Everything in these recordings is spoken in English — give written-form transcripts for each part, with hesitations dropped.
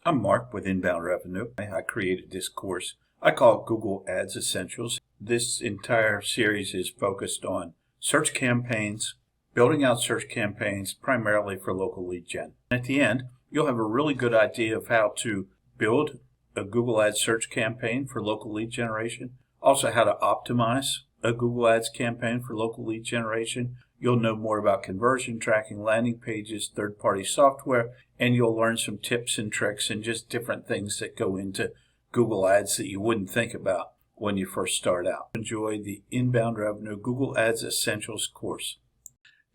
I'm Mark with Inbound Revenue. I created this course. I call it Google Ads Essentials. This entire series is focused on search campaigns, building out search campaigns primarily for local lead gen. At the end, you'll have a really good idea of how to build a Google Ads search campaign for local lead generation, also how to optimize a Google Ads campaign for local lead generation. You'll know more about conversion tracking, landing pages, third-party software, and you'll learn some tips and tricks and just different things that go into Google Ads that you wouldn't think about when you first start out. Enjoy the Inbound Revenue Google Ads Essentials course.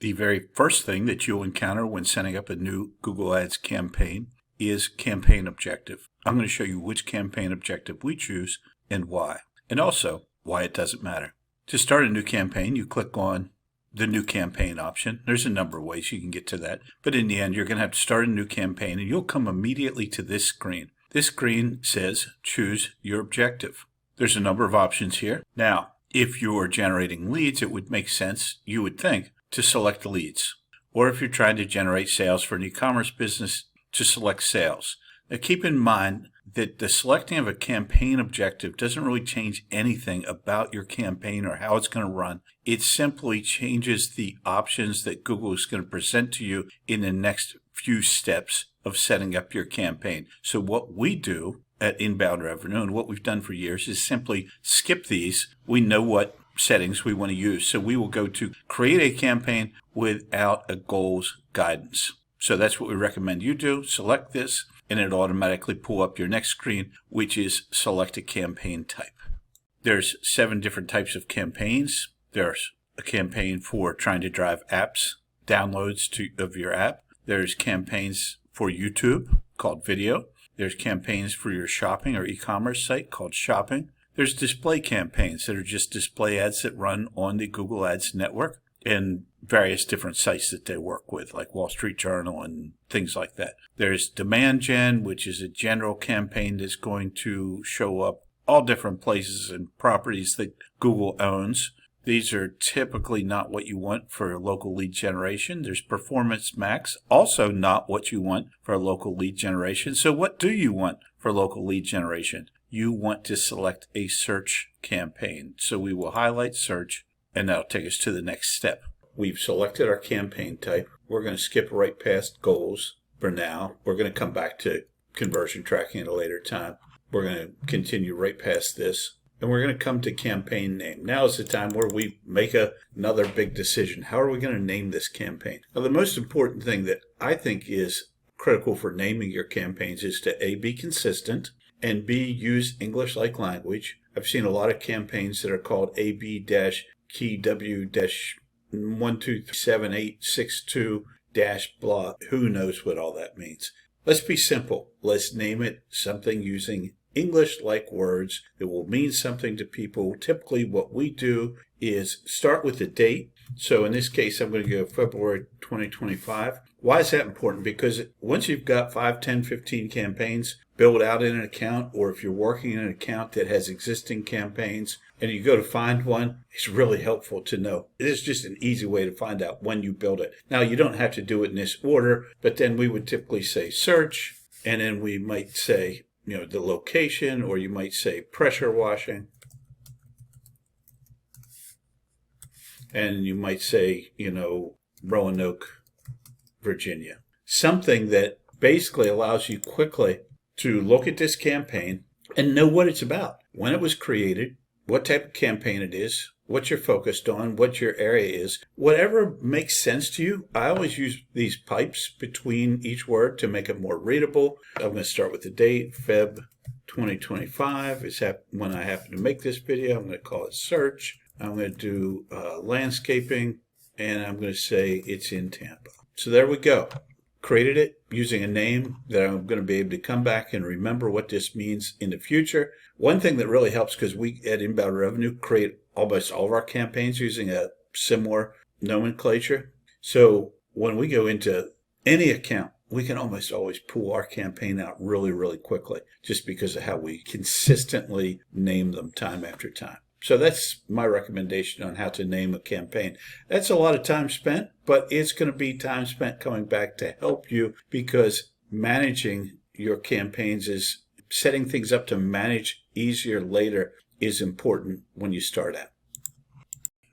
The very first thing that you'll encounter when setting up a new Google Ads campaign is campaign objective. I'm going to show you which campaign objective we choose and why, and also why it doesn't matter. To start a new campaign, you click on the new campaign option. There's a number of ways you can get to that, but in the end, you're going to have to start a new campaign and you'll come immediately to this screen. This screen says choose your objective. There's a number of options here. Now, if you're generating leads, it would make sense, you would think, to select leads. Or if you're trying to generate sales for an e-commerce business, to select sales. Now keep in mind that the selecting of a campaign objective doesn't really change anything about your campaign or how it's going to run. It simply changes the options that Google is going to present to you in the next few steps of setting up your campaign. So what we do at Inbound Revenue and what we've done for years is simply skip these. We know what settings we want to use. So we will go to create a campaign without a goals guidance. So that's what we recommend you do. Select this and it automatically pull up your next screen, which is select a campaign type. There's 7 different types of campaigns. There's a campaign for trying to drive apps, downloads of your app. There's campaigns for YouTube called video. There's campaigns for your shopping or e-commerce site called shopping. There's display campaigns that are just display ads that run on the Google Ads network and various different sites that they work with, like Wall Street Journal and things like that. There's demand gen, which is a general campaign that's going to show up all different places and properties that Google owns. These are typically not what you want for local lead generation. There's Performance Max, also not what you want for local lead generation. So what do you want for local lead generation? You want to select a search campaign. So we will highlight search, and that'll take us to the next step. We've selected our campaign type. We're going to skip right past goals for now. We're going to come back to conversion tracking at a later time. We're going to continue right past this. And we're going to come to campaign name. Now is the time where we make another big decision. How are we going to name this campaign? Now, the most important thing that I think is critical for naming your campaigns is to A, be consistent, and B, use English-like language. I've seen a lot of campaigns that are called AB-KW-1237862- blah. Who knows what all that means? Let's be simple. Let's name it something using English-like words that will mean something to people. Typically, what we do is start with the date. So in this case, I'm going to go February 2025. Why is that important? Because once you've got 5, 10, 15 campaigns built out in an account, or if you're working in an account that has existing campaigns and you go to find one, it's really helpful to know. It is just an easy way to find out when you build it. Now, you don't have to do it in this order, but then we would typically say search, and then we might say, the location, or you might say pressure washing. And you might say, Roanoke, Virginia. Something that basically allows you quickly to look at this campaign and know what it's about, when it was created, what type of campaign it is, what you're focused on, what your area is, whatever makes sense to you. I always use these pipes between each word to make it more readable. I'm going to start with the date, Feb 2025 is when I happen to make this video. I'm going to call it search. I'm going to do landscaping, and I'm going to say it's in Tampa. So there we go. Created it using a name that I'm going to be able to come back and remember what this means in the future. One thing that really helps, because we at Inbound Revenue create almost all of our campaigns using a similar nomenclature. So when we go into any account, we can almost always pull our campaign out really, really quickly, just because of how we consistently name them time after time. So that's my recommendation on how to name a campaign. That's a lot of time spent, but it's going to be time spent coming back to help you, because managing your campaigns is setting things up to manage easier later is important when you start out.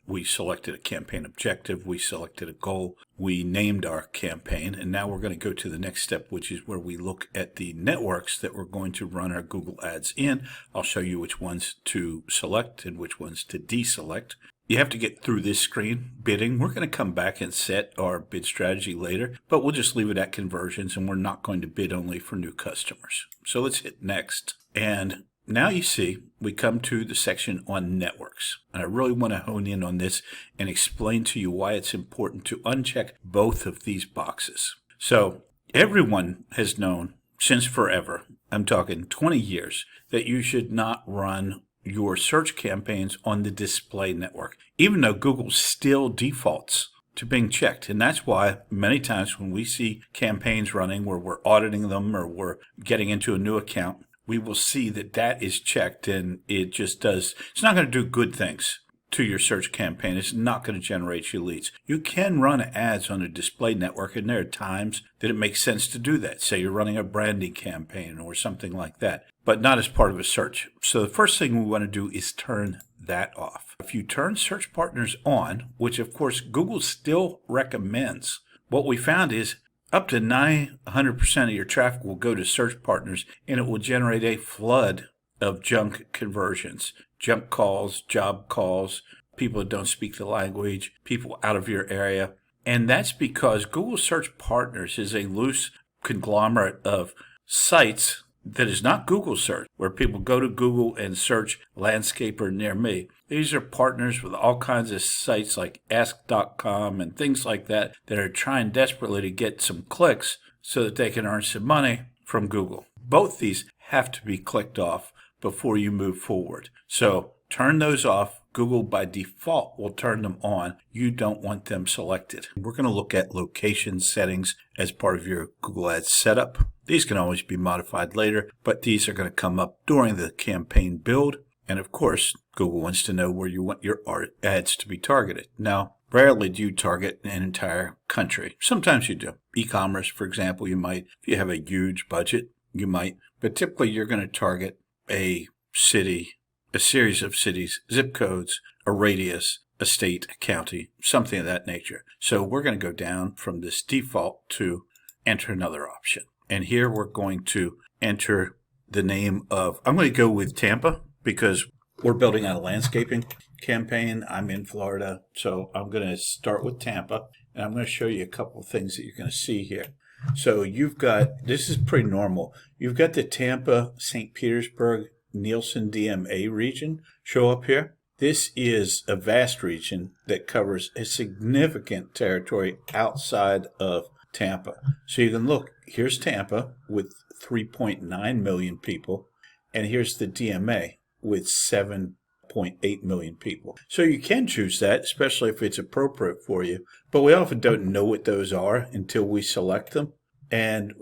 We selected a campaign objective, we selected a goal, we named our campaign, and now we're going to go to the next step, which is where we look at the networks that we're going to run our Google Ads in. I'll show you which ones to select and which ones to deselect. You have to get through this screen, bidding. We're going to come back and set our bid strategy later, but we'll just leave it at conversions, and we're not going to bid only for new customers. So let's hit next. And now you see we come to the section on networks. And I really want to hone in on this and explain to you why it's important to uncheck both of these boxes. So everyone has known since forever, I'm talking 20 years, that you should not run your search campaigns on the display network, even though Google still defaults to being checked. And that's why many times when we see campaigns running where we're auditing them or we're getting into a new account, we will see that that is checked, and it just does. It's not going to do good things to your search campaign. It's not going to generate you leads. You can run ads on a display network, and there are times that it makes sense to do that. Say you're running a branding campaign or something like that, but not as part of a search. So the first thing we want to do is turn that off. If you turn search partners on, which of course Google still recommends, what we found is up to 900% of your traffic will go to search partners, and it will generate a flood of junk conversions, junk calls, job calls, people that don't speak the language, people out of your area. And that's because Google Search Partners is a loose conglomerate of sites that is not Google search, where people go to Google and search landscaper near me. These are partners with all kinds of sites like ask.com and things like that that are trying desperately to get some clicks so that they can earn some money from Google. Both these have to be clicked off before you move forward. So turn those off. Google by default will turn them on. You don't want them selected. We're going to look at location settings as part of your Google Ads setup. These can always be modified later, but these are going to come up during the campaign build. And of course, Google wants to know where you want your ads to be targeted. Now, rarely do you target an entire country. Sometimes you do. E-commerce, for example, you might. If you have a huge budget, you might. But typically, you're going to target a city, a series of cities, zip codes, a radius, a state, a county, something of that nature. So we're going to go down from this default to enter another option. And here we're going to enter the name of, I'm going to go with Tampa because we're building out a landscaping campaign. I'm in Florida, so I'm going to start with Tampa. And I'm going to show you a couple of things that you're going to see here. So you've got, this is pretty normal. You've got the Tampa, St. Petersburg, Nielsen DMA region show up here. This is a vast region that covers a significant territory outside of Tampa. So you can look, here's Tampa with 3.9 million people, and here's the DMA with 7.8 million people. So you can choose that, especially if it's appropriate for you, but we often don't know what those are until we select them. And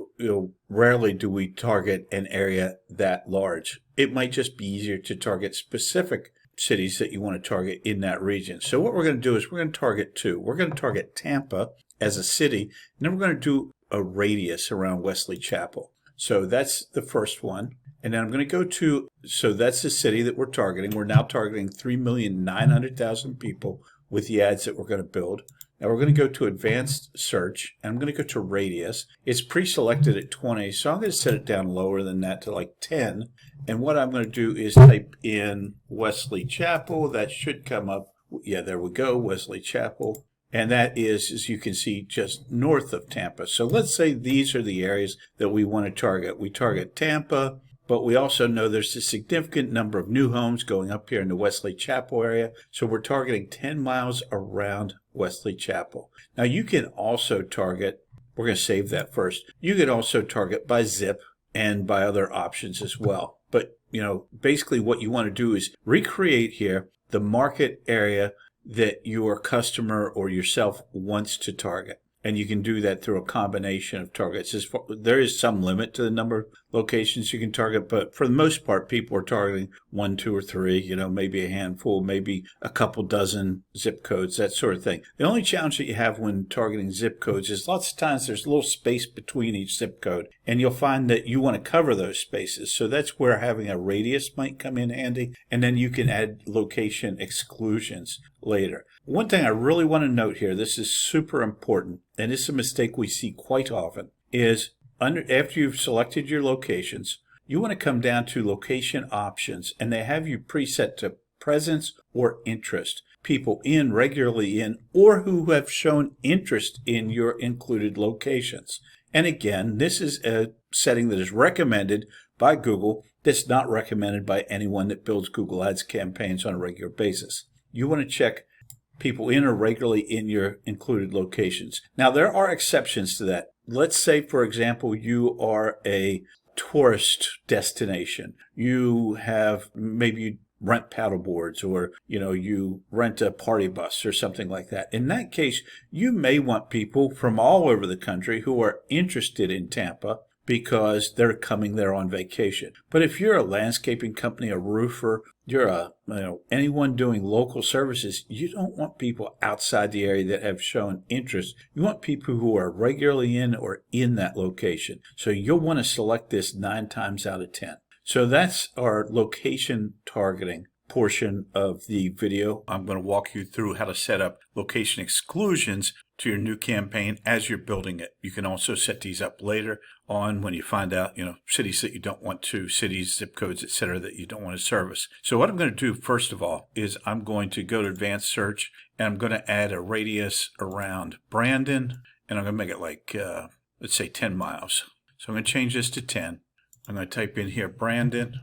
rarely do we target an area that large. It might just be easier to target specific cities that you want to target in that region. So what we're going to do is we're going to target two. We're going to target Tampa as a city, and then we're going to do a radius around Wesley Chapel. So that's the first one. And then I'm going to go to, so that's the city that we're targeting. We're now targeting 3,900,000 people with the ads that we're going to build. Now we're going to go to advanced search, and I'm going to go to radius. It's pre-selected at 20, so I'm going to set it down lower than that to like 10. And what I'm going to do is type in Wesley Chapel. That should come up. Yeah, there we go, Wesley Chapel. And that is, as you can see, just north of Tampa. So let's say these are the areas that we want to target. We target Tampa, but we also know there's a significant number of new homes going up here in the Wesley Chapel area. So we're targeting 10 miles around Wesley Chapel. Now you can also target, we're going to save that first. You can also target by zip and by other options as well. But, basically what you want to do is recreate here the market area that your customer or yourself wants to target. and you can do that through a combination of targets. There is some limit to the number of locations you can target, but for the most part, people are targeting 1, 2, or 3, maybe a handful, maybe a couple dozen zip codes, that sort of thing. The only challenge that you have when targeting zip codes is lots of times there's a little space between each zip code, and you'll find that you want to cover those spaces. So that's where having a radius might come in handy, and then you can add location exclusions later. One thing I really want to note here, this is super important, and it's a mistake we see quite often, is after you've selected your locations, you want to come down to location options, and they have you preset to presence or interest. People regularly in, or who have shown interest in your included locations. And again, this is a setting that is recommended by Google that's not recommended by anyone that builds Google Ads campaigns on a regular basis. You want to check people in or regularly in your included locations. Now, there are exceptions to that. Let's say, for example, you are a tourist destination. Maybe you rent paddle boards, or you rent a party bus or something like that. In that case, you may want people from all over the country who are interested in Tampa because they're coming there on vacation. But if you're a landscaping company, a roofer, you're anyone doing local services, you don't want people outside the area that have shown interest. You want people who are regularly in or in that location. So you'll want to select this 9 times out of 10. So that's our location targeting portion of the video. I'm going to walk you through how to set up location exclusions to your new campaign as you're building it. You can also set these up later on when you find out, cities that you don't want to, cities, zip codes, etc., that you don't want to service. So what I'm going to do first of all is I'm going to go to advanced search, and I'm going to add a radius around Brandon, and I'm going to make it like, let's say 10 miles. So I'm going to change this to 10. I'm going to type in here Brandon,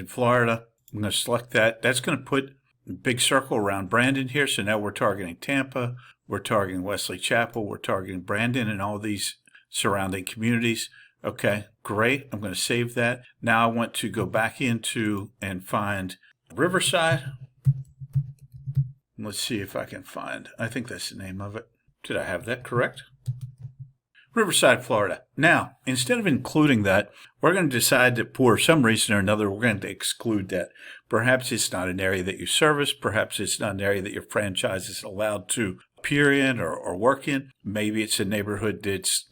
Florida. I'm going to select that. That's going to put a big circle around Brandon here. So now we're targeting Tampa, we're targeting Wesley Chapel, we're targeting Brandon and all these surrounding communities. Okay, great. I'm going to save that. Now I want to go back into and find Riverside. Let's see if I can find, I think that's the name of it. Did I have that correct? Riverside, Florida. Now, instead of including that, we're going to decide that for some reason or another, we're going to exclude that. Perhaps it's not an area that you service. Perhaps it's not an area that your franchise is allowed to appear in or work in. Maybe it's a neighborhood that's,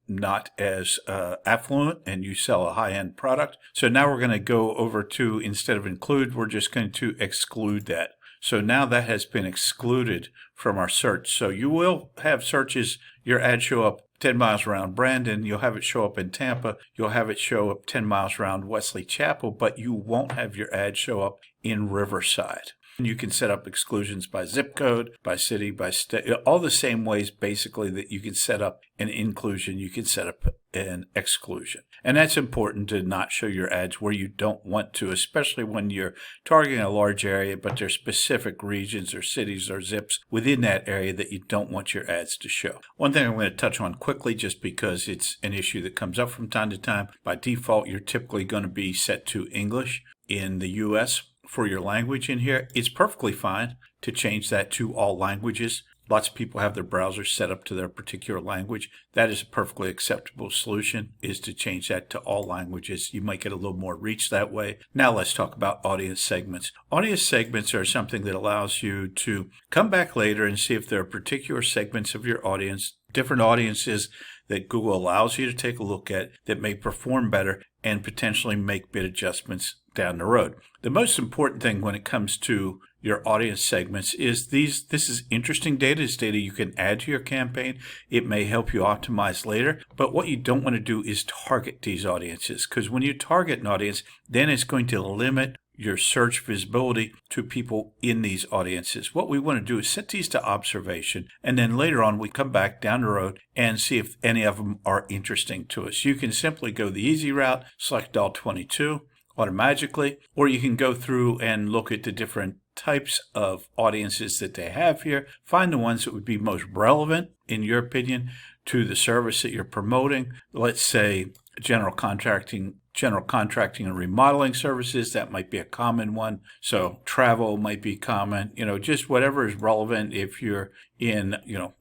not as affluent and you sell a high-end product. So now we're going to go over to, instead of include, we're just going to exclude that. So now that has been excluded from our search. So you will have searches, your ad show up 10 miles around Brandon, you'll have it show up in Tampa, you'll have it show up 10 miles around Wesley Chapel, but you won't have your ad show up in Riverside. You can set up exclusions by zip code, by city, by state, all the same ways basically that you can set up an inclusion, you can set up an exclusion. And that's important to not show your ads where you don't want to, especially when you're targeting a large area, but there's specific regions or cities or zips within that area that you don't want your ads to show. One thing I'm going to touch on quickly, just because it's an issue that comes up from time to time, by default, you're typically going to be set to English in the US. For your language in here, it's perfectly fine to change that to all languages. Lots of people have their browsers set up to their particular language. That is a perfectly acceptable solution, is to change that to all languages. You might get a little more reach that way. Now let's talk about audience segments. Audience segments are something that allows you to come back later and see if there are particular segments of your audience, different audiences that Google allows you to take a look at that may perform better and potentially make bid adjustments down the road. The most important thing when it comes to your audience segments is this is interesting data. It's data you can add to your campaign. It may help you optimize later, but what you don't want to do is target these audiences, because when you target an audience, then it's going to limit your search visibility to people in these audiences. What we want to do is set these to observation, and then later on we come back down the road and see if any of them are interesting to us. You can simply go the easy route, select all 22 automatically, or you can go through and look at the different types of audiences that they have here, find the ones that would be most relevant, in your opinion, to the service that you're promoting. Let's say general contracting and remodeling services, that might be a common one. So travel might be common, just whatever is relevant. If you're in,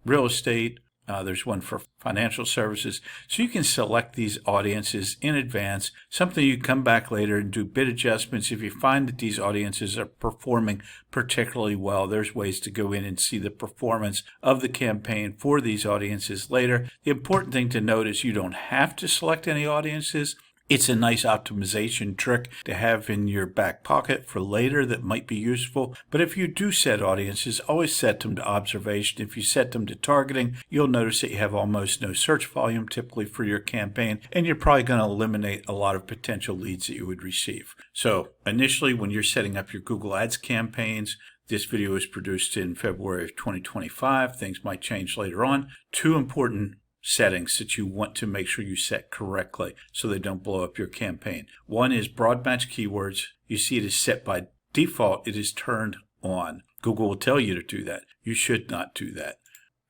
real estate, There's one for financial services. So you can select these audiences in advance, something you come back later and do bid adjustments. If you find that these audiences are performing particularly well, there's ways to go in and see the performance of the campaign for these audiences later. The important thing to note is you don't have to select any audiences. It's a nice optimization trick to have in your back pocket for later that might be useful. But if you do set audiences, always set them to observation. If you set them to targeting, you'll notice that you have almost no search volume typically for your campaign, and you're probably going to eliminate a lot of potential leads that you would receive. So initially, when you're setting up your Google Ads campaigns, this video was produced in February of 2025. Things might change later on. Two important settings that you want to make sure you set correctly so they don't blow up your campaign. One is broad match keywords. You see it is set by default. It is turned on. Google will tell you to do that. You should not do that.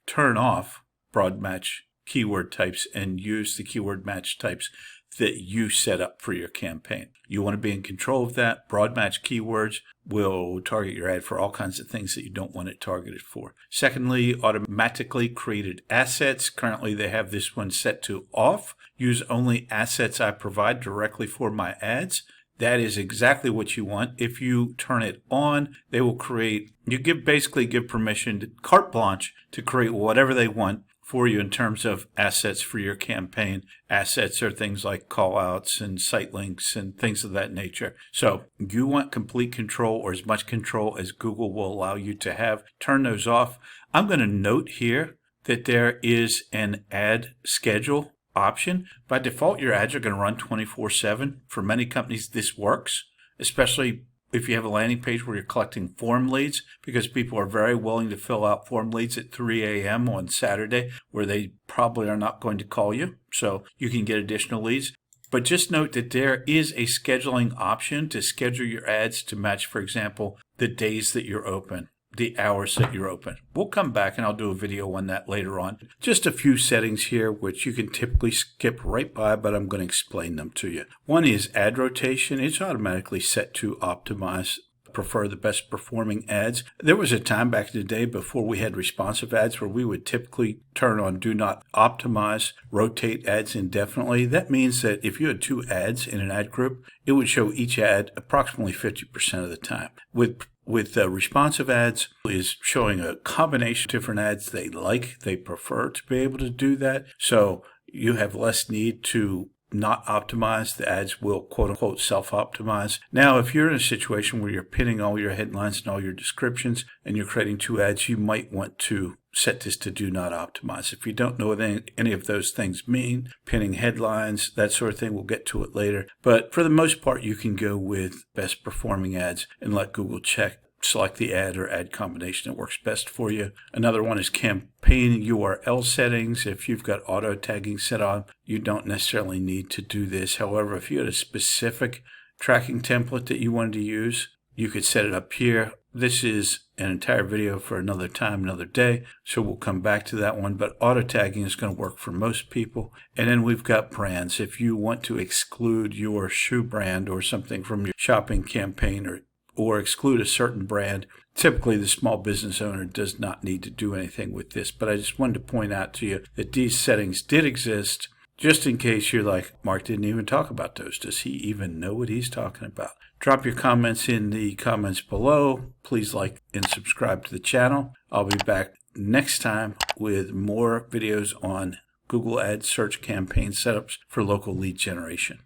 Turn off broad match keyword types and use the keyword match types that you set up for your campaign. You want to be in control of that. Broad match keywords will target your ad for all kinds of things that you don't want it targeted for. Secondly, automatically created assets. Currently, they have this one set to off. Use only assets I provide directly for my ads. That is exactly what you want. If you turn it on, they will create, basically give permission to carte blanche to create whatever they want for you in terms of assets for your campaign. Assets are things like call outs and site links and things of that nature. So you want complete control, or as much control as Google will allow you to have. Turn those off. I'm going to note here that there is an ad schedule option. By default, your ads are going to run 24/7. For many companies, this works, especially if you have a landing page where you're collecting form leads, because people are very willing to fill out form leads at 3 a.m. on Saturday, where they probably are not going to call you. So you can get additional leads. But just note that there is a scheduling option to schedule your ads to match, for example, the days that you're open, the hours that you're open. We'll come back and I'll do a video on that later on. Just a few settings here which you can typically skip right by, but I'm going to explain them to you. One is ad rotation. It's automatically set to optimize, prefer the best performing ads. There was a time back in the day before we had responsive ads where we would typically turn on do not optimize, rotate ads indefinitely. That means that if you had two ads in an ad group, it would show each ad approximately 50% of the time. With responsive ads, is showing a combination of different ads they prefer to be able to do that. So you have less need to not optimize. The ads will quote unquote self-optimize. Now, if you're in a situation where you're pinning all your headlines and all your descriptions and you're creating two ads, you might want to set this to do not optimize. If you don't know what any of those things mean, pinning headlines, that sort of thing, we'll get to it later. But for the most part, you can go with best performing ads and let Google select the ad or ad combination that works best for you. Another one is campaign URL settings. If you've got auto tagging set on, you don't necessarily need to do this. However, if you had a specific tracking template that you wanted to use, you could set it up here. This is an entire video for another time, another day, so we'll come back to that one. But auto tagging is going to work for most people. And then we've got brands. If you want to exclude your shoe brand or something from your shopping campaign or exclude a certain brand, typically the small business owner does not need to do anything with this. But I just wanted to point out to you that these settings did exist, just in case you're like, Mark didn't even talk about those. Does he even know what he's talking about? Drop your comments in the comments below. Please like and subscribe to the channel. I'll be back next time with more videos on Google Ads search campaign setups for local lead generation.